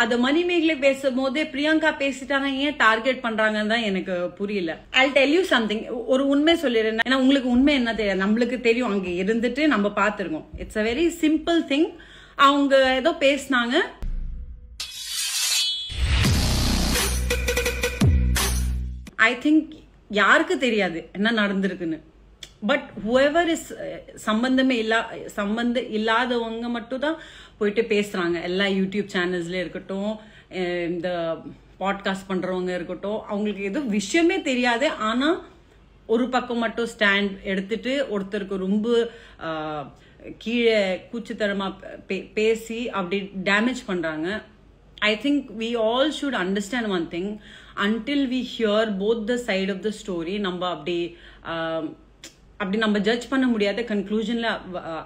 அது மணிமேகலை பேசும்போது பிரியங்கா பேசிட்டாங்க ஏன் டார்கெட் பண்றாங்கன்னு தான் எனக்கு புரியல. I'll tell you something. ஒரு உண்மை சொல்லிடுறேன். ஏன்னா உங்களுக்கு உண்மை என்ன தெரியாது, நம்மளுக்கு தெரியும், அங்க இருந்துட்டு நம்ம பார்த்திருக்கோம். It's a very simple thing. அவங்க ஏதோ பேசினாங்க, ஐ திங்க் யாருக்கு தெரியாது என்ன நடந்திருக்குன்னு. பட் whoever is சம்பந்தம் இல்லாதவங்க மட்டும் தான் போயிட்டு பேசுறாங்க. எல்லா யூடியூப் சேனல்ஸ்ல இருக்கட்டும், இந்த பாட்காஸ்ட் பண்றவங்க இருக்கட்டும், அவங்களுக்கு எதுவும் விஷயமே தெரியாது. ஆனா ஒரு பக்கம் மட்டும் ஸ்டாண்ட் எடுத்துட்டு ஒருத்தருக்கு ரொம்ப கீழே கூச்சுத்தரமா பேசி அப்படி டேமேஜ் பண்றாங்க. I think we all should understand one thing. Until we hear both the side of the story, நம்ம அப்படி நம்ம ஜட்ஜ் பண்ண முடியாது, கன்க்ளூஷன்ல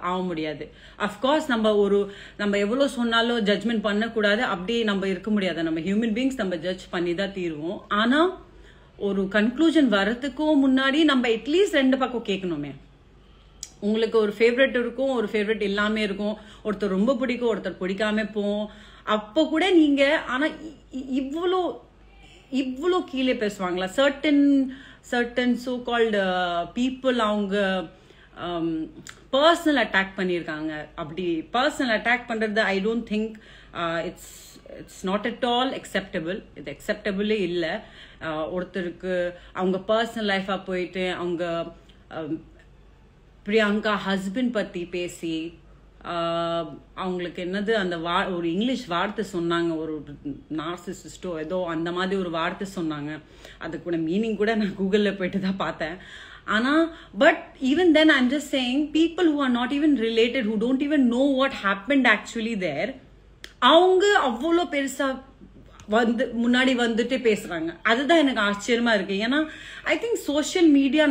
ஆக முடியாது. அஃப்கோர்ஸ் நம்ம எவ்வளவு சொன்னாலும் ஜட்ஜ்மெண்ட் பண்ணக்கூடாது, அப்படியே நம்ம இருக்க முடியாது. நம்ம ஹியூமன் பீங்ஸ், நம்ம ஜட்ஜ் பண்ணி தான் தீருவோம். ஆனா ஒரு கன்க்ளூஷன் வரதுக்கும் முன்னாடி நம்ம அட்லீஸ்ட் ரெண்டு பக்கம் கேட்கணுமே. உங்களுக்கு ஒரு ஃபேவரட் இருக்கும், ஒரு ஃபேவரட் இல்லாம இருக்கும், ஒருத்தர் ரொம்ப பிடிக்கும், ஒருத்தர் பிடிக்காம போகும். அப்ப கூட நீங்க ஆனா இவ்வளோ கீழே பேசுவாங்களா? சர்டன் சோ கால்டு பீப்புள் அவங்க பர்சனல் அட்டாக் பண்ணியிருக்காங்க. அப்படி பர்சனல் அட்டாக் பண்றது I don't think it's not at all acceptable. இது அக்செப்டபிளே இல்லை. ஒருத்தருக்கு அவங்க பர்சனல் லைஃபா போயிட்டு அவங்க பிரியங்கா ஹஸ்பண்ட் பத்தி பேசி அவங்களுக்கு என்னது அந்த ஒரு இங்கிலீஷ் வார்த்தை சொன்னாங்க, ஒரு நார்சிசிஸ்டோ ஏதோ அந்த மாதிரி ஒரு வார்த்தை சொன்னாங்க. அது கூட மீனிங் கூட நான் கூகுள்ல போயிட்டு தான் பார்த்தேன். ஆனா but even then I'm just saying people who are not even related, who don't even know what happened actually there, அவங்க அவ்வளோ பெருசா முன்னாடி வந்துட்டு பேசுறாங்க. அதுதான் எனக்கு ஆச்சரியமா இருக்கு. ஏன்னா ஐ திங்க் சோஷியல் மீடியா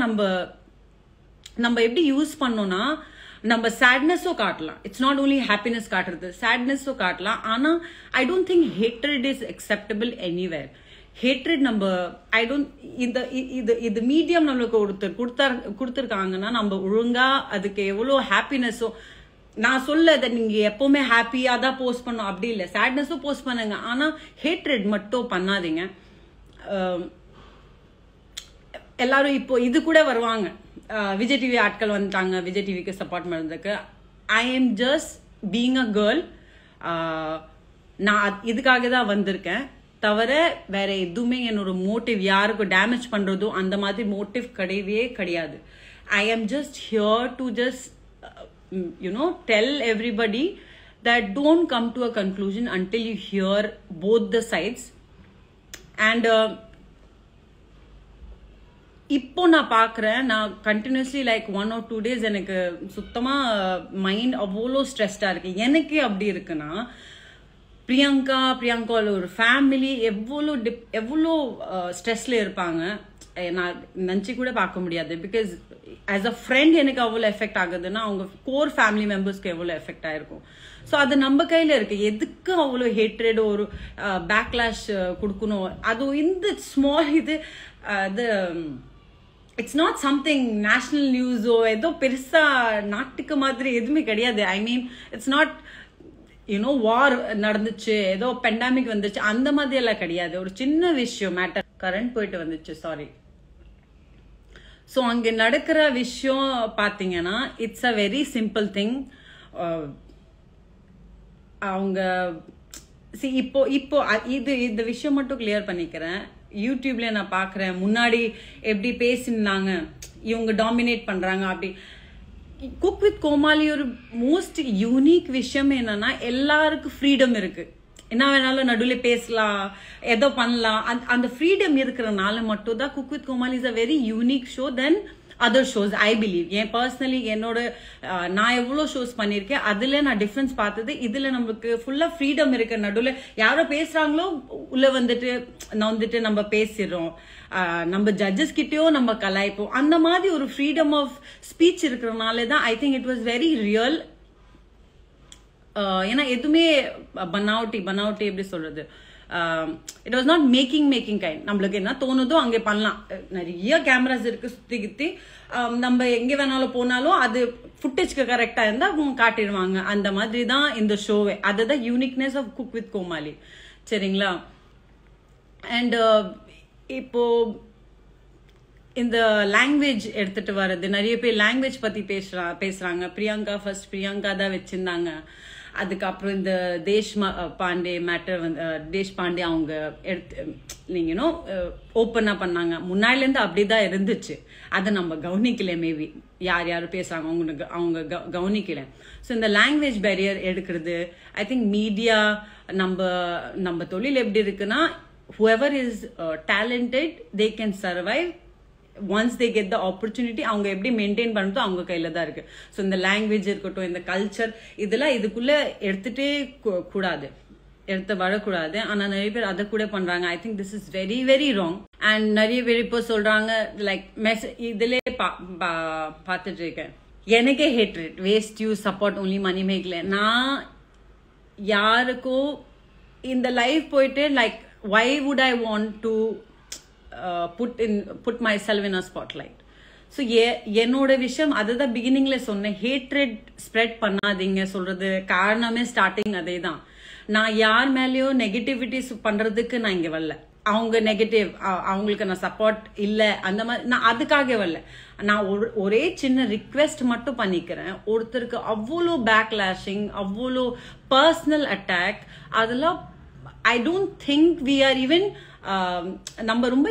நம்ம எப்படி யூஸ் பண்ணோம்னா, நம்ம சேட்னஸோ காட்டலாம். இட்ஸ் நாட் ஓன்லி ஹாப்பினஸ் காட்டுறது, சேட்னஸோ காட்டலாம். ஆனா I don't think hatred is acceptable anywhere. Hatred I don't இது மீடியம் நம்மளுக்கு ஒருத்தர் கொடுத்துருக்காங்கன்னா நம்ம ஒழுங்கா அதுக்கு எவ்வளோ ஹாப்பினஸோ, நான் சொல்ல நீங்க எப்பவுமே ஹாப்பியா தான் போஸ்ட் பண்ணும் அப்படி இல்லை, சேட்னஸும் போஸ்ட் பண்ணுங்க. ஆனா ஹேட்ரட் மட்டும் பண்ணாதீங்க. எல்லாரும் இப்போ இது கூட வருவாங்க, விஜய் டிவி ஆட்கள் வந்துட்டாங்க, விஜய் டிவிக்கு சப்போர்ட் பண்ணுறதுக்கு. I am just being a girl. நான் இதுக்காக தான் வந்திருக்கேன், தவிர வேற எதுவுமே என்னோட மோட்டிவ் யாருக்கும் டேமேஜ் பண்றதோ அந்த மாதிரி மோட்டிவ் கிடையவே கிடையாது. I am just here to just tell everybody that don't come to a conclusion until you hear both the sides. And இப்போ நான் பாக்குறேன், நான் கண்டினியூஸ்லி லைக் 1 or 2 days எனக்கு சுத்தமா மைண்ட் அவ்வளோ ஸ்ட்ரெஸ்டா இருக்கு. எனக்கு அப்படி இருக்குன்னா பிரியங்கா ஒரு ஃபேமிலி எவ்வளோ ஸ்ட்ரெஸ்ல இருப்பாங்க நான் நினைச்சு கூட பார்க்க முடியாது. பிகாஸ் ஆஸ் அ ஃப்ரெண்ட் எனக்கு அவ்வளோ எஃபெக்ட் ஆகுதுன்னா அவங்க கோர் ஃபேமிலி மெம்பர்ஸ்க்கு எவ்வளோ எஃபெக்ட் ஆயிருக்கும். ஸோ அது நம்ம கையில இருக்கு. எதுக்கு அவ்வளோ ஹேட்ரட் ஒரு பேக்லாஷ் கொடுக்கணும்? அது இந்த ஸ்மால் அது இட்ஸ் நாட் சம்திங் நேஷனல் நியூஸோ ஏதோ பெருசா நாட்டுக்கு மாதிரி எதுவுமே கிடையாது. ஐ மீன் இட்ஸ் நாட் வார் நடந்துச்சு, ஏதோ பெண்டாமிக் வந்துச்சு, அந்த மாதிரி எல்லாம் கிடையாது. ஒரு சின்ன விஷயம் மேட்டர், கரண்ட் போயிட்டு வந்துச்சு, சாரி. ஸோ அங்க நடக்கிற விஷயம் பாத்தீங்கன்னா it's a very simple thing. அவங்க இப்போ இந்த விஷயம் மட்டும் கிளியர் பண்ணிக்கிறேன். யூடியூப்ல நான் பாக்குறேன், முன்னாடி எப்படி பேசினாங்க, இவங்க டாமினேட் பண்றாங்க. அப்படி குக் வித் கோமாளி ஒரு மோஸ்ட் யூனிக் விஷயம் என்னன்னா எல்லாருக்கும் ஃப்ரீடம் இருக்கு, என்ன வேணாலும் நடுவில் பேசலாம், ஏதோ பண்ணலாம். அந்த ஃப்ரீடம் இருக்கிறனால மட்டும் தான் cook with Comali is a very unique show then other shows. I believe என் பர்சனலி நான் எவ்வளோ ஷோஸ் பண்ணியிருக்கேன் அதுல நான் டிஃபரன்ஸ் பார்த்தது. இதுல நம்மளுக்கு ஃபுல்லா ஃப்ரீடம் இருக்கு. நடுவில் யாரோ பேசுறாங்களோ உள்ள வந்துட்டு நம்ம பேசிடுறோம், நம்ம ஜட்ஜஸ் கிட்டயும் நம்ம கலாய்ப்போம். அந்த மாதிரி ஒரு ஃப்ரீடம் ஆஃப் ஸ்பீச் இருக்கிறனால தான் I think it was very real. ஏன்னா எதுவுமே பனாவட்டி எப்படி சொல்றது, it was not making kind. நம்மளுக்கு என்ன தோணுதோ அங்கே பண்ணலாம். நிறைய கேமராஸ் இருக்கு சுத்தி கித்தி, நம்ம எங்க வேணாலும் போனாலும் அது ஃபுட்டேஜ்க்கு கரெக்டா இருந்தா காட்டிடுவாங்க. அந்த மாதிரி தான் இந்த ஷோவே. அதுதான் யூனிக்னஸ் ஆஃப் குக் வித் கோமாளி. சரிங்களா? அண்ட் இப்போ இந்த லாங்குவேஜ் எடுத்துட்டு வர்றது, நிறைய பேர் லாங்குவேஜ் பத்தி பேசுறாங்க. பிரியங்கா தான் வச்சிருந்தாங்க. அதுக்கப்புறம் இந்த தேஷ் பாண்டே மேட்டர் தேஷ் பாண்டே அவங்க நீங்க ஓப்பனா பண்ணாங்க. முன்னாடில இருந்து அப்படிதான் இருந்துச்சு. அதை நம்ம கவனிக்கல. மேபி யார் பேசுறாங்க அவங்க கவனிக்கல. ஸோ இந்த லாங்குவேஜ் பேரியர் எடுக்கிறது, ஐ திங்க் மீடியா நம்ம தொழில் எப்படி இருக்குன்னா, whoever is talented, they can survive once they get the opportunity. அவங்க எப்படி மெயின்டைன் பண்றதோ அவங்க கையில தான் இருக்கு. ஸோ இந்த லாங்குவேஜ் இருக்கட்டும், இந்த கல்ச்சர், இதெல்லாம் இதுக்குள்ள எடுத்துட்டே கூடாது, எடுத்து வரக்கூடாது. ஆனா நிறைய பேர் அதை கூட பண்றாங்க. I think this is very very wrong. And நிறைய பேர் இப்போ சொல்றாங்க லைக் இதுல பார்த்துட்டு இருக்கேன், எனக்கே hatred, waste you support only Manimegalai. நான் யாருக்கோ இந்த லைஃப் போயிட்டு like why would I want to put myself in a spotlight? So என்னோட விஷயம் அதுதான் பிகினிங்ல சொன்னேன், ஹேட்ரட் ஸ்ப்ரெட் பண்ணாதீங்க சொல்றது காரணமே ஸ்டார்டிங் அதே தான். நான் யார் மேலேயோ நெகட்டிவிட்டிஸ் பண்றதுக்கு நான் இங்க வரல. அவங்க நெகட்டிவ், அவங்களுக்கு நான் சப்போர்ட் இல்ல அந்த மாதிரி நான் அதுக்காக வரல. நான் ஒரே சின்ன ரிக்வெஸ்ட் மட்டும் பண்ணிக்கிறேன். ஒருத்தருக்கு அவ்வளோ பேக்லாஷிங், அவ்வளோ பர்சனல் அட்டாக், அதெல்லாம் I don't think we are even நம்ம ரொம்ப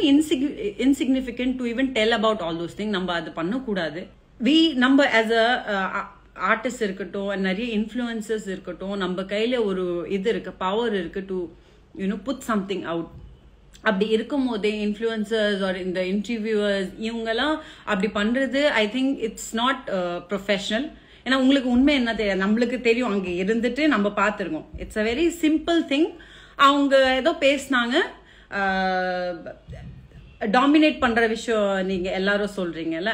insignificant to even tell about all those things. நம்ம அது பண்ணக்கூடாது. நம்ம as a ஆர்டிஸ்ட் இருக்கட்டும், நிறைய இன்ஃப்ளூயன்சர்ஸ் இருக்கட்டும், நம்ம கையில ஒரு இது இருக்கு, பவர் இருக்கு டு put something out. அப்படி இருக்கும் போதே இன்ஃப்ளூயன்சர்ஸ் ஆர் இந்த இன்டர்வியூவர்ஸ் இவங்கெல்லாம் அப்படி பண்றது, I think it's not professional. ஏன்னா உங்களுக்கு உண்மை என்ன தெரியாது, நம்மளுக்கு தெரியும், அங்கே இருந்துட்டு நம்ம பார்த்துருக்கோம். It's a very simple thing. அவங்க ஏதோ பேசினாங்க, டாமினேட் பண்ற விஷயம் நீங்க எல்லாரும் சொல்றீங்கல்ல.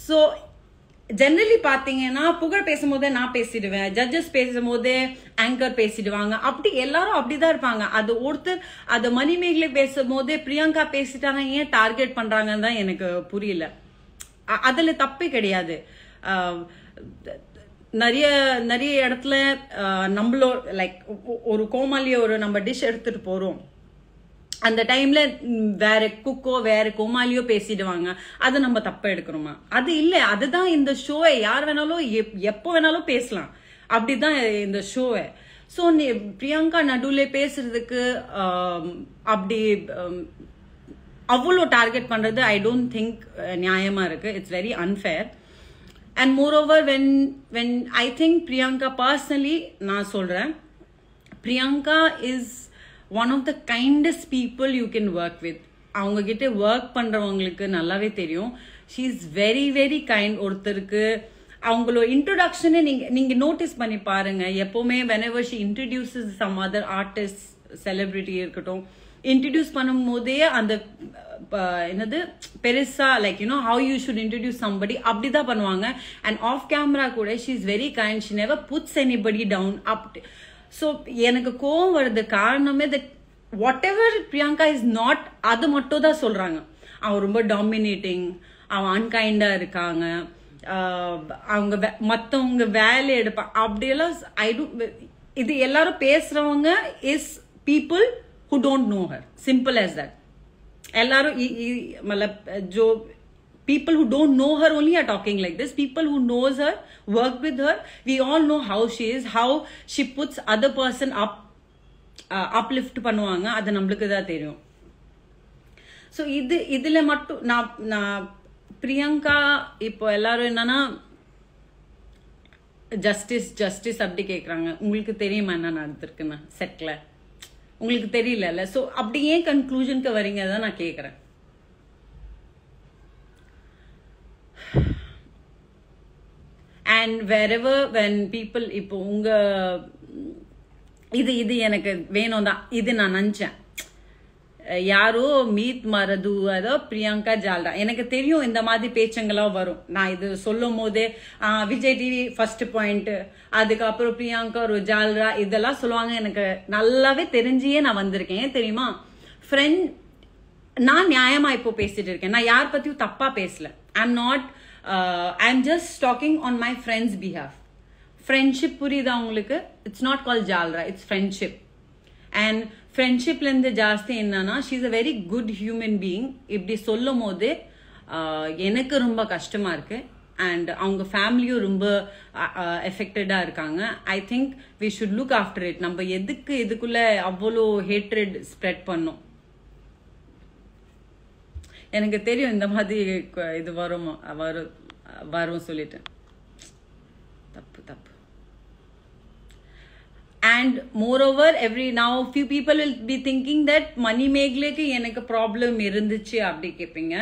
ஸோ ஜெனரலி பாத்தீங்கன்னா புகழ் பேசும்போதே நான் பேசிடுவேன், ஜட்ஜஸ் பேசும்போதே ஆங்கர் பேசிடுவாங்க, அப்படி எல்லாரும் அப்படிதான் இருப்பாங்க. அது ஒருத்தர் அது மணிமேகலை பேசும்போதே பிரியங்கா பேசிட்டாங்க, ஏன் டார்கெட் பண்றாங்கன்னு தான் எனக்கு புரியல. அதுல தப்பே கிடையாது. நிறைய நிறைய இடத்துல நம்மளோ லைக் ஒரு கோமாளியோ ஒரு நம்ம டிஷ் எடுத்துட்டு போறோம், அந்த டைம்ல வேற குக்கோ வேற கோமாளியோ பேசிடுவாங்க, அது நம்ம தப்ப எடுக்கிறோமா? அது இல்ல, அதுதான் இந்த ஷோவை. யார் வேணாலும் எப்போ வேணாலும் பேசலாம், அப்படிதான் இந்த ஷோவை. ஸோ பிரியங்கா நடுவுல பேசுறதுக்கு அப்படி அவ்வளோ டார்கெட் பண்றது ஐ டோன்ட் திங்க் நியாயமா இருக்கு. It's very unfair. And moreover, when I think Priyanka personally, நான் சொல்றேன், Priyanka is one of the kindest people you can work with. அவங்க கிட்ட ஒர்க் பண்றவங்களுக்கு நல்லாவே தெரியும். she is very very kind. ஒருத்தருக்கு அவங்களோட இன்ட்ரோடக்ஷனே நீங்க நோட்டீஸ் பண்ணி பாருங்க. எப்பவுமே whenever she introduces some other artist, celebrity இருக்கட்டும், இன்ட்ரடியூஸ் பண்ணும் போதே அந்த என்னது பெருசா like how you should introduce somebody அப்படிதான் பண்ணுவாங்க. அண்ட் ஆஃப் கேமரா கூட she is very kind, she never puts anybody down up. So எனக்கு கோவம் வருது காரணமே whatever Priyanka is not, அது மட்டும் தான் சொல்றாங்க. அவன் ரொம்ப டாமினேட்டிங், அவன் அன்கைண்டா இருக்காங்க, அவங்க மத்தவங்க வேலை எடுப்பா, அப்படியெல்லாம் இது எல்லாரும் பேசுறவங்க is people who don't know her. Simple as that. எல்லாரும் जो people who don't know her only are talking like this. People who knows her, work with her, we all know how she is, how she puts other person up, uplift பண்ணுவாங்க, அது நம்மளுக்கு தான் தெரியும். So இதுல மட்டும் நான் பிரியங்கா இப்போ எல்லாரும் என்னன்னா ஜஸ்டிஸ் அப்படி கேட்குறாங்க. உங்களுக்கு தெரியுமா என்ன நடந்திருக்குன்னு செட்ல? உங்களுக்கு தெரியல. சோ அப்படி ஏன் கன்க்ளூஷனுக்கு வரீங்க தான் நான் கேக்குறேன். அண்ட் wherever when people இப்போ உங்க இது எனக்கு வேணும் தான், இது நான் நினைச்சேன். யாரோ மீத் மரது அதோ பிரியங்கா ஜால்ரா எனக்கு தெரியும் இந்த மாதிரி பேச்சங்களாம் வரும் நான் இது சொல்லும் போதே விஜய் டிவி ஃபர்ஸ்ட் பாயிண்ட் அதுக்கப்புறம் பிரியங்கா ஒரு ஜால்ரா இதெல்லாம் சொல்லுவாங்க எனக்கு நல்லாவே தெரிஞ்சியே நான் வந்திருக்கேன் தெரியுமா ஃப்ரெண்ட் நான் நியாயமா இப்போ பேசிட்டு இருக்கேன் நான் யார் பத்தியும் தப்பா பேசல I'm just talking on my friends behalf friendship புரியுதா உங்களுக்கு இட்ஸ் நாட் கால் ஜால்ரா இட்ஸ் ஃப்ரெண்ட்ஷிப் அண்ட் ஃப்ரெண்ட்ஷிப்ல இருந்து ஜாஸ்தி என்னன்னா she is a very good human being இப்படி சொல்லும் போது எனக்கு ரொம்ப கஷ்டமா இருக்கு அண்ட் அவங்க ஃபேமிலியும் ரொம்ப எஃபெக்டடா இருக்காங்க I think we should look after it நம்ம எதுக்கு இதுக்குள்ள அவ்வளோ ஹேட்ரட் ஸ்ப்ரெட் பண்ணோம் எனக்கு தெரியும் இந்த மாதிரி இது வரும் சொல்லிட்டு தப்பு and moreover now few people will be thinking that money மேகலைக்கு எனக்கு ப்ராப்ளம் இருந்துச்சு அப்படி கேட்பீங்க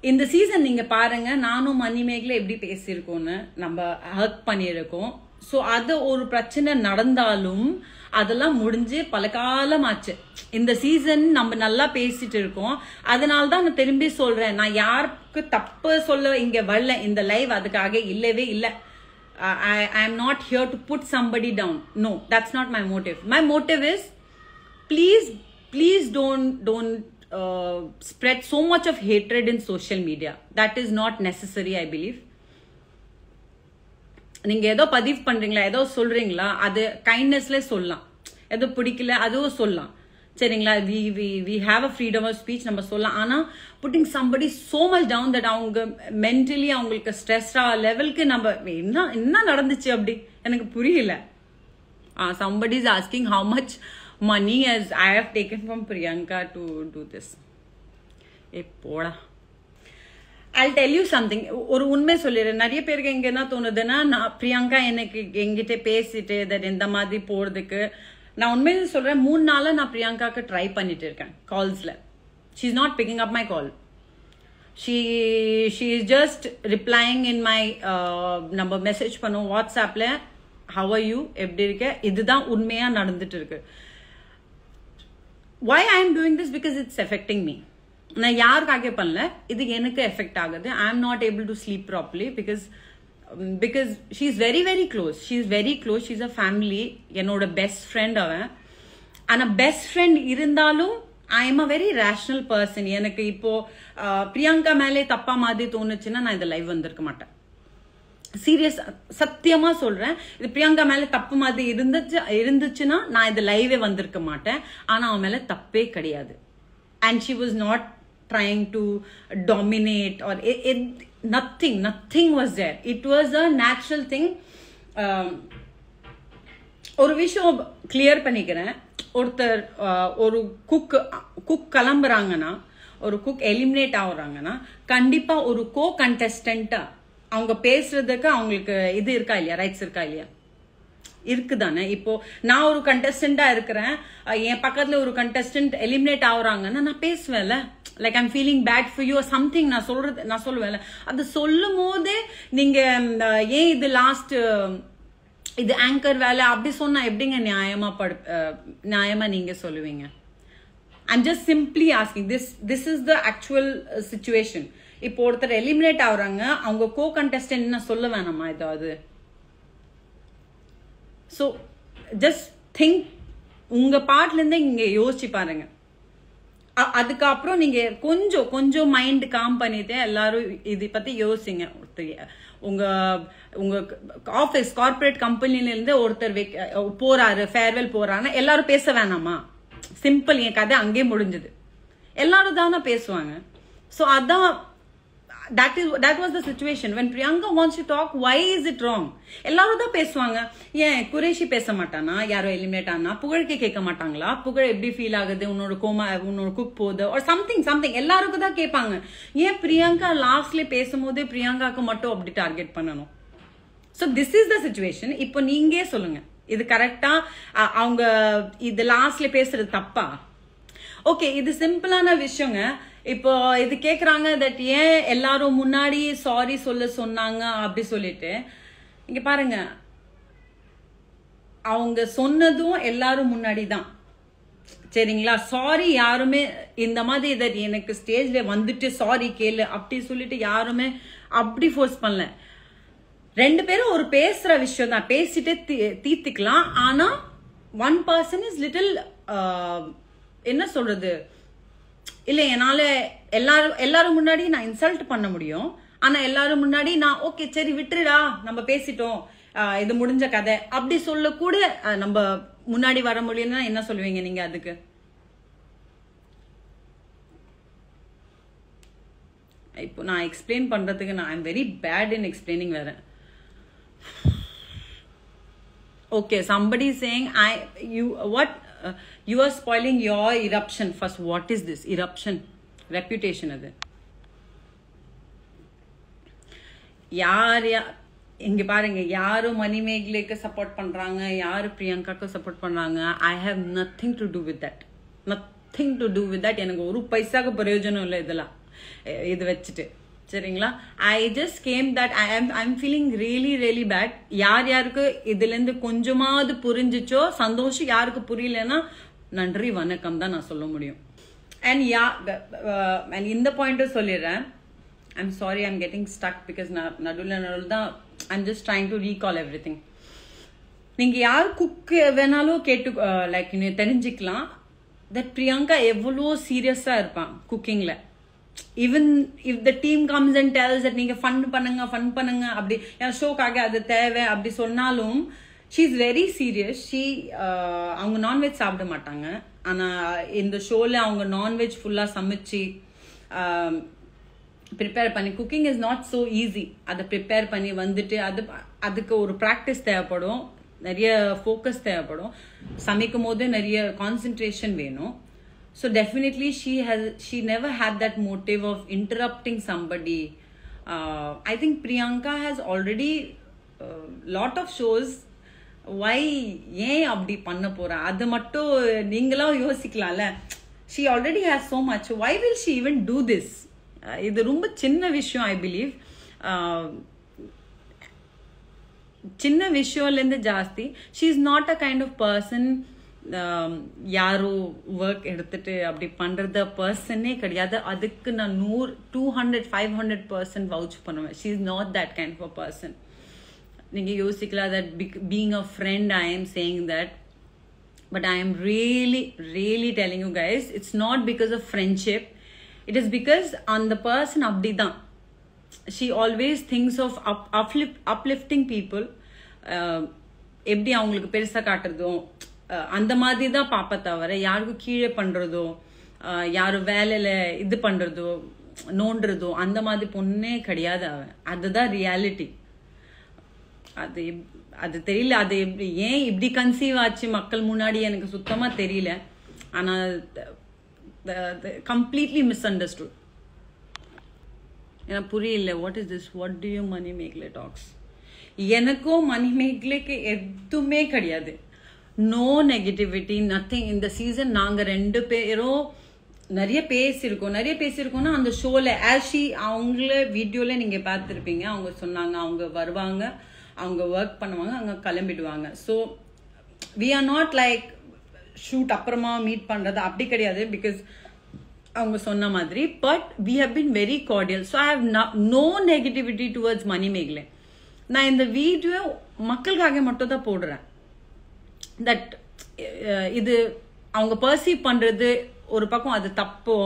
இந்த சீசன் நீங்க பாருங்க நானும் மணி மேகலை எப்படி பேசியிருக்கோன்னு நம்ம ஹர்க் பண்ணியிருக்கோம் ஸோ அது ஒரு பிரச்சனை நடந்தாலும் அதெல்லாம் முடிஞ்சு பல காலம் ஆச்சு இந்த சீசன் நம்ம நல்லா பேசிட்டு இருக்கோம் அதனால தான் நான் திரும்பி சொல்றேன் நான் யாருக்கு தப்பு சொல்ல இங்க வரல இந்த லைவ் அதுக்காக இல்லவே இல்லை I am not here to put somebody down. No, that's not my motive. My motive is, please don't spread so much of hatred in social media. That is not necessary, I believe. நீங்க ஏதோ பதிவு பண்றீங்களா ஏதோ சொல்றீங்களா அது கைண்ட்னஸ்ல சொல்லலாம் ஏதோ பிடிக்கல அதுவும் சொல்லலாம் சரிங்களா we have a freedom of speech நம்ம சொல்லலாம் ஆனா putting somebody so much down that அவங்க mentally அவங்களுக்கு ஸ்ட்ரெஸ்ஸா லெவலுக்கு நம்ம என்ன நடந்துச்சு அப்படி எனக்கு புரியல somebody is asking how much money as I have taken from Priyanka to do this போடா I'll tell you something ஒரு உண்மை சொல்லிடுறேன் நிறைய பேருக்கு எங்க என்ன தோணுதுன்னா பிரியங்கா எனக்கு எங்கிட்ட பேசிட்டு that இந்த மாதிரி போறதுக்கு நான் உண்மையில சொல்றேன் 3 நாளா நான் பிரியங்காக்கு ட்ரை பண்ணிட்டு இருக்கேன் கால்ஸ்ல she is not picking up my call she is just replying in my நம்ம மெசேஜ் பண்ணுவோம் வாட்ஸ்அப்ல how are you எப்படி இருக்க இதுதான் உண்மையா நடந்துட்டு இருக்கு why I am doing this because it's affecting me நான் யாருக்காக பண்ணல இது எனக்கு எஃபெக்ட் ஆகுது I am not able to sleep properly because she is very very close she's a family என்னோட best friend அவன் ஆனா best friend இருந்தாலும் I am a very rational person எனக்கு இப்போ பிரியங்கா மேலே தப்பா மாதிரி தோணுச்சுன்னா நான் இந்த லைவ் வந்திருக்க மாட்டேன் சீரியஸ் சத்தியமா சொல்றேன் இது பிரியங்கா மேல தப்பு மாதிரி இருந்துச்சுன்னா நான் இந்த லைவே வந்திருக்க மாட்டேன் ஆனா அவன் மேல தப்பே கிடையாது and she was not trying to dominate or nothing was there it was a natural thing ஒரு விஷயம் கிளியர் பண்ணிக்கிறேன் ஒருத்தர் ஒரு குக் கிளம்புறாங்கன்னா ஒரு குக் எலிமினேட் ஆகுறாங்கன்னா கண்டிப்பா ஒரு கோ கண்டெஸ்டன்ட்டா அவங்க பேசுறதுக்கு அவங்களுக்கு இது இருக்கா இல்லையா ரைட்ஸ் இருக்கா இல்லையா இருக்குதானே இப்போ நான் ஒரு கண்டெஸ்டன்டா இருக்கிறேன் என் பக்கத்துல ஒரு கண்டெஸ்டன்ட் எலிமினேட் ஆகுறாங்கன்னா நான் பேசுவேன்ல like I'm feeling bad for you something நான் சொல்லுவேன்ல அது சொல்லும் போதே நீங்க ஏன் இது லாஸ்ட் இது ஆங்கர் வேலை அப்படி சொன்னா எப்படிங்க நியாயமா நீங்க சொல்லுவீங்க I'm just simply asking this is the actual situation இப்போ ஒருத்தர் எலிமினேட் ஆகுறாங்க அவங்க கோ கண்டெஸ்டன்ட் என்ன சொல்ல வேணாமா ஏதாவது ஸோ ஜஸ்ட் திங்க் உங்க பார்ட்ல இருந்தே இங்க யோசிச்சு பாருங்க அதுக்கப்புறம் நீங்க கொஞ்சம் மைண்ட் காம் பண்ணிட்டு எல்லாரும் இதை பத்தி யோசிங்க உங்க உங்க ஆபீஸ் கார்பரேட் கம்பெனில இருந்து ஒருத்தர் போறாரு ஃபேர்வெல் போறாருன்னா எல்லாரும் பேச வேணாமா சிம்பிள் என் கதை அங்கேயே முடிஞ்சது எல்லாரும் தானே பேசுவாங்க ஸோ அதான் that was the situation when Priyanka wants to talk why is it wrong எல்லாரும் தான் பேசுவாங்க ஏன் குரேஷி பேச மாட்டானா யாரோ எலிமினேட் ஆனா புகழ்க்கே கேட்க மாட்டாங்களா புகழ் எப்படி ஃபீல் ஆகுது உன்னோட குக் போகுது or something எல்லாருக்கும் தான் கேட்பாங்க ஏன் பிரியங்கா லாஸ்ட்ல பேசும்போதே பிரியங்காக்கு மட்டும் அப்படி டார்கெட் பண்ணணும் so this is the situation இப்போ நீங்க சொல்லுங்க இது கரெக்டா அவங்க இது லாஸ்ட்ல பேசுறது தப்பா ஓகே இது சிம்பிளான விஷயங்க இப்போ இது கேக்குறாங்க தட் ஏன் எல்லாரும் முன்னாடி சாரி சொன்னாங்க அப்படி சொல்லிட்டு இங்க பாருங்க அவங்க சொன்னதும் எல்லாரும் முன்னாடி தான் சரிங்களா? சாரி யாருமே இந்த மாதிரி இதை எனக்கு ஸ்டேஜ்ல வந்துட்டு சாரி கேளு அப்படி சொல்லிட்டு யாருமே அப்படி ஃபோர்ஸ் பண்ணல. 2 பேரும் ஒரு பேசுற விஷயம் தான், பேசிட்டு தீர்த்துக்கலாம். ஆனா one person is little என்ன சொல்றது, இல்ல என்னால எல்லாரும் முன்னாடி நான் இன்சல்ட் பண்ண முடியும். ஆனா எல்லாரும் முன்னாடி நான் ஓகே சரி விட்டுருடா நம்ம பேசிட்டோம் இது முடிஞ்ச கதை அப்படி சொல்ல கூட நம்ம முன்னாடி வர முடியும்னா என்ன சொல்லுவீங்க நீங்க அதுக்கு? இப்போ நான் எக்ஸ்பிளைன் பண்றதுக்கு நான் I'm very bad in explaining வேற. Okay, somebody is saying you are spoiling your eruption. First, what is this eruption? Reputation adu. இங்க பாருங்க, யாரு மணிமேகலைக்கு சப்போர்ட் பண்றாங்க, யாரு பிரியங்காக்கு சப்போர்ட் பண்றாங்க, I have nothing to do with that. Nothing to do with that. எனக்கு ஒரு பைசாக்கு பிரயோஜனம் இல்லை இதெல்லாம் இது வச்சுட்டு, சரிங்களா? I just came that I'm feeling really really bad. யாருக்கு இதுல இருந்து கொஞ்சமாவது புரிஞ்சிச்சோ சந்தோஷம், யாருக்கு புரியலன்னா நன்றி வணக்கம் தான் நான் சொல்ல முடியும். And இந்த பாயிண்ட் சொல்லிடுறேன். I'm sorry, I'm getting stuck because நடுவில் தான் I'm just trying to recall everything. நீங்க யார் குக் வேணாலும் கேட்டு லைக் தெரிஞ்சுக்கலாம் that பிரியங்கா எவ்வளோ சீரியஸா இருப்பான் குக்கிங்ல. even if the team comes and tells that நீங்க ஃபன் பண்ணுங்க அப்படி ஷோக்காக அது தேவை அப்படி சொன்னாலும் she is very serious. அவங்க நான்வெஜ் சாப்பிட மாட்டாங்க. ஆனா இந்த ஷோல அவங்க நான்வெஜ் ஃபுல்லா சமைச்சு ப்ரிப்பேர் பண்ணி, cooking is not so easy. அதை ப்ரிப்பேர் பண்ணி வந்துட்டு அதுக்கு ஒரு ப்ராக்டிஸ் தேவைப்படும், நிறைய ஃபோக்கஸ் தேவைப்படும், சமைக்கும் போது நிறைய கான்சென்ட்ரேஷன் வேணும். So definitely she never had that motive of interrupting somebody. I think Priyanka has already lot of shows. Why ஏன் அப்படி பண்ண போறா அது மட்டும் நீங்களும் யோசிக்கலாம்ல. She already has so much. Why will she even do this? இது ரொம்ப சின்ன விஷயம். I believe சின்ன விஷயம்ல இருந்து ஜாஸ்தி she is not a kind of person யாரோ ஒர்க் எடுத்துட்டு அப்படி பண்றத பர்சனே கிடையாது. அதுக்கு நான் 200-500% வவுச் பண்ணுவேன். she is not that kind of a person. நீங்க யோசிக்கலாம் that being a friend I am saying that, but I am really telling you guys it's not because of friendship. It is because on the person அப்படிதான். she always thinks of uplifting people. எப்படி அவங்களுக்கு பெருசா காட்டுறதோ அந்த மாதிரி தான் பாப்பா தவிர யாருக்கும் கீழே பண்றதோ யாரும் வேலையில இது பண்றதோ நோண்டுறதோ அந்த மாதிரி பொண்ணே கிடையாது அவன். அதுதான் ரியாலிட்டி. அது தெரியல, அது ஏன் இப்படி கன்சீவ் ஆச்சு மக்கள் முன்னாடி எனக்கு சுத்தமா தெரியல. ஆனா கம்ப்ளீட்லி மிஸ் அண்டர்ஸ்டுட். எனக்கு புரியல. What is this, what do you Manimekalai talks? எனக்கும் மணிமேகலைக்கு எதுவுமே கிடையாது. No negativity, nothing. இந்த சீசன் நாங்க 2 பேரும் நிறைய பேசியிருக்கோம்னா அந்த ஷோல அவங்கள வீடியோல நீங்க பார்த்துருப்பீங்க. அவங்க சொன்னாங்க அவங்க வருவாங்க, அவங்க ஒர்க் பண்ணுவாங்க, அவங்க கிளம்பிடுவாங்க. So we are not like shoot அப்புறமா மீட் பண்றது அப்படி கிடையாது. பிகாஸ் அவங்க சொன்ன மாதிரி but we have been very cordial. So I have no negativity towards Manimegalai. நான் இந்த வீடியோ மக்களுக்காக மட்டும் தான் போடுறேன். தட் இது அவங்க பர்சீவ் பண்றது ஒரு பக்கம் அது தப்போ,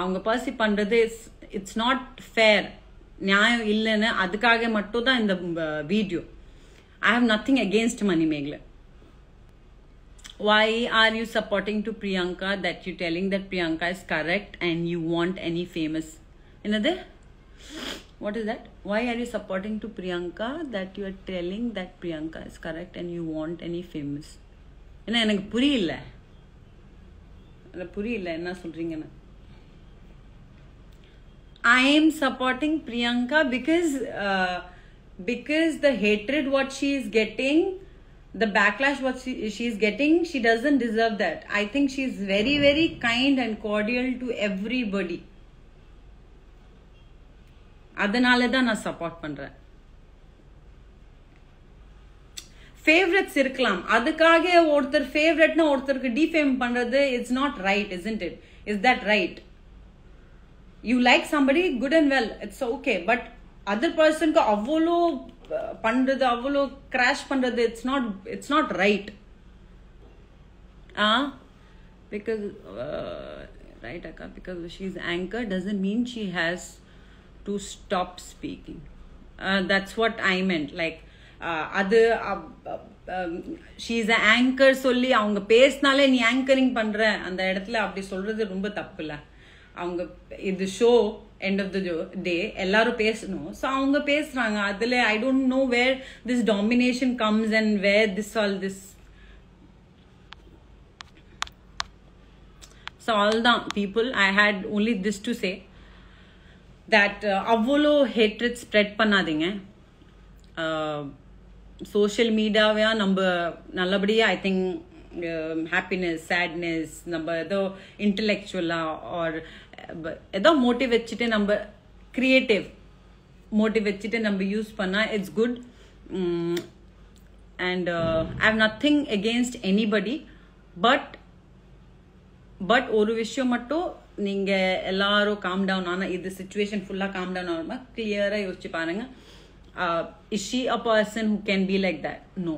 அவங்க பர்சீவ் பண்றது இட்ஸ் நாட் ஃபேர், நியாயம் இல்லைன்னு அதுக்காக மட்டும் தான் இந்த வீடியோ. I have nothing against Manimekalai. Why are you supporting to Priyanka that you telling that Priyanka is correct and you want any famous? Another? What is that? Why are you supporting to Priyanka that you are telling that Priyanka is correct and you want any famous? எனக்கு புரியல என்ன சொல்றீங்கன்னு. I am supporting Priyanka because the hatred what she is getting, the backlash what she is getting, she doesn't deserve that. I think she is very very kind and cordial to everybody. அதனால தான் நான் support பண்றேன். Favourites இருக்கலாம். அதுக்காக ஒருத்தர் ஃபேவரட்னா ஒருத்தருக்கு defame பண்றது it's not right, isn't it? Is that right? You like somebody, good and well, it's okay. But other person க்கு அவ்வளோ பண்றது, அவ்வளோ கிராஷ் பண்றது, it's not right. Because right, Akka, because she's anchor doesn't mean she has to stop speaking. That's what I meant. Like அது she's an anchor சொல்லி அவங்க பேசினாலே நீ ஆங்கரிங் பண்ற அந்த இடத்துல அப்படி சொல்றது ரொம்ப தப்பு இல்ல. அவங்க இது show end of the day எல்லாரும் பேசணும். ஸோ அவங்க பேசுறாங்க. அதுல I don't know where this domination comes and where this all this. So all தான் people I hate only this to say that அவ்வளோ ஹேட்ரட் ஸ்ப்ரெட் பண்ணாதீங்க. சோஷியல் மீடியாவையா நம்ம நல்லபடியா ஐ திங்க் ஹாப்பினஸ் சேட்னஸ் நம்ம ஏதோ இன்டலெக்சுவலா ஆர் ஏதோ மோட்டிவ் வச்சுட்டு நம்ம கிரியேட்டிவ் மோட்டிவ் வச்சுட்டு நம்ம யூஸ் பண்ணா it's good. And I have nothing against anybody. But ஒரு விஷயம் மட்டும் நீங்க எல்லாரும் காம் டவுன் ஆனா இது சிச்சுவேஷன் ஃபுல்லா காம் டவுன் ஆகாம கிளியரா யோசிச்சு பாருங்க. Is she a person who can be like that? No.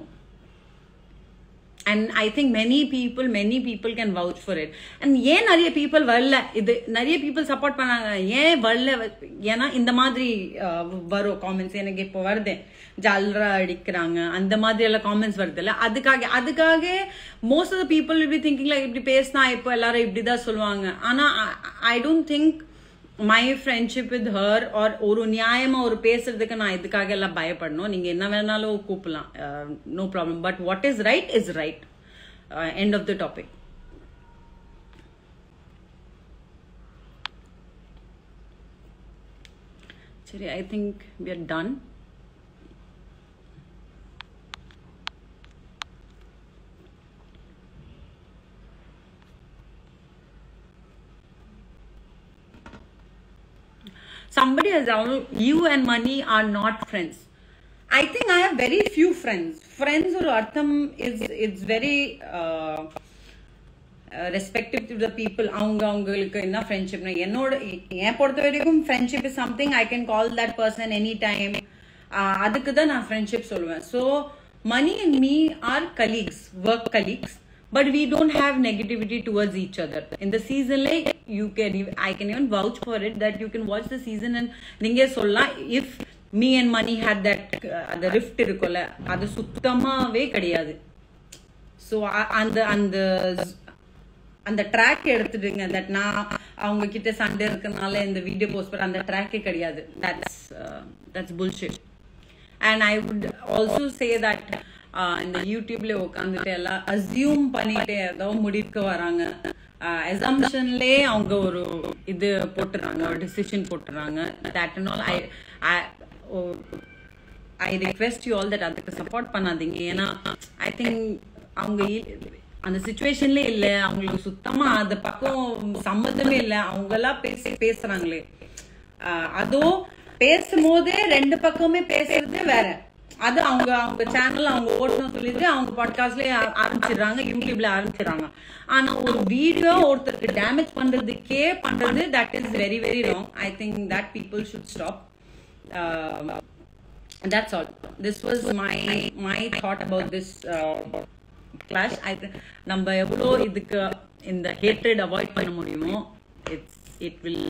And I think many people can vouch for it. And ஏன் நிறைய people வரல, இது நிறைய people support பண்ணாங்க, ஏன் வரல? ஏன்னா இந்த மாதிரி வரும் காமெண்ட்ஸ் எனக்கு இப்போ வருது, ஜல்ரா அடிக்கிறாங்க அந்த மாதிரி எல்லாம் காமெண்ட்ஸ் வருது இல்ல. அதுக்காக most of the people will be thinking like இப்படி பேசினா இப்போ எல்லாரும் இப்படிதான் சொல்லுவாங்க. ஆனா I don't think my friendship with her or ஒரு நியாயமா ஒரு பேசுறதுக்கு நான் இதுக்காக எல்லாம் பயப்படணும். நீங்க என்ன வேணாலும் கூப்பிடலாம், no problem. But what is right is right. End of the topic. சரி, I think we are done. Somebody has downloaded, you and money are not friends. I think I have very few friends. Friends or artham is it's very respective to the people. அவங்களுக்கு என்ன friendship na என்னோட ஏன் பொறுத்த வரைக்கும் friendship is something I can call that person anytime. அதுக்கு தான் நான் friendship சொல்லுவேன். So money and me are colleagues, work colleagues. But we don't have negativity towards each other. In the season, like I can even vouch for it that you can watch the season and ninge solla if me and money had that the rift irukolla adu suttamave kadiyadu. So அந்த track எடுத்துடுங்க. That நான் அவங்க கிட்ட சண்டை இருக்கனால இந்த video post பண்ண அந்த ட்ராக்கே கிடையாது. that's bullshit. And I would also say that இந்த யூடியூப்ல உட்காந்துட்டு எல்லாம் அசியூம் பண்ணிட்டு ஏதோ முடிவுக்கு வராங்க. அசம்ஷன்லே அவங்க ஒரு இது போட்டுறாங்க, ஒரு டிசிஷன் போட்டுறாங்க. That and all I request you all that அதுக்கு சப்போர்ட் பண்ணாதீங்க. ஏன்னா ஐ திங்க் அவங்க அந்த சிச்சுவேஷன்ல இல்ல, அவங்களுக்கு சுத்தமா அந்த பக்கம் சம்மந்தமே இல்லை. அவங்க எல்லாம் பேசுறாங்களே, அதோ பேசும்போதே ரெண்டு பக்கமே பேசுறது வேற. அது அவங்க சேனல் அவங்க ஓட்டணும் சொல்லிட்டு அவங்க பாட்காஸ்ட்லயே ஆரம்பிச்சிடுறாங்க, யூடியூப்ல ஆரம்பிச்சிடுறாங்க. ஆனா ஒரு வீடியோ ஒருத்தருக்கு டேமேஜ் பண்றதுக்கே பண்றது, that is very very wrong. I think that people should stop. That's all. This was my thought about this clash. நம்ம எவ்வளோ இதுக்கு இந்த ஹேட்ரட் அவாய்ட் பண்ண முடியுமோ it will,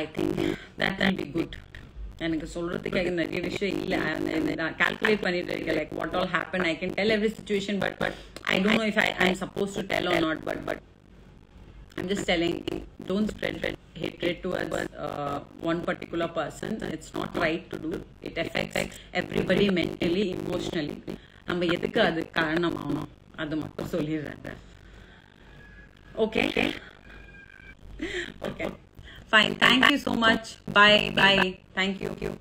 I think that will be good. எனக்கு சொல்றதுக்காக நிறைய விஷயம் இல்லை. நான் கால்குலேட் பண்ணிட்டு இருக்கேன் like what all happened. I can tell every situation, but I don't know if I'm supposed to tell or not. But I'm just telling, don't spread hatred towards one particular person. It's not right to do. It affects everybody mentally, emotionally. நம்ம எதுக்கு அது காரணம் ஆகணும் அது மட்டும் சொல்லிடுறேன். Okay, fine. Thank you so much. Bye. Thank you.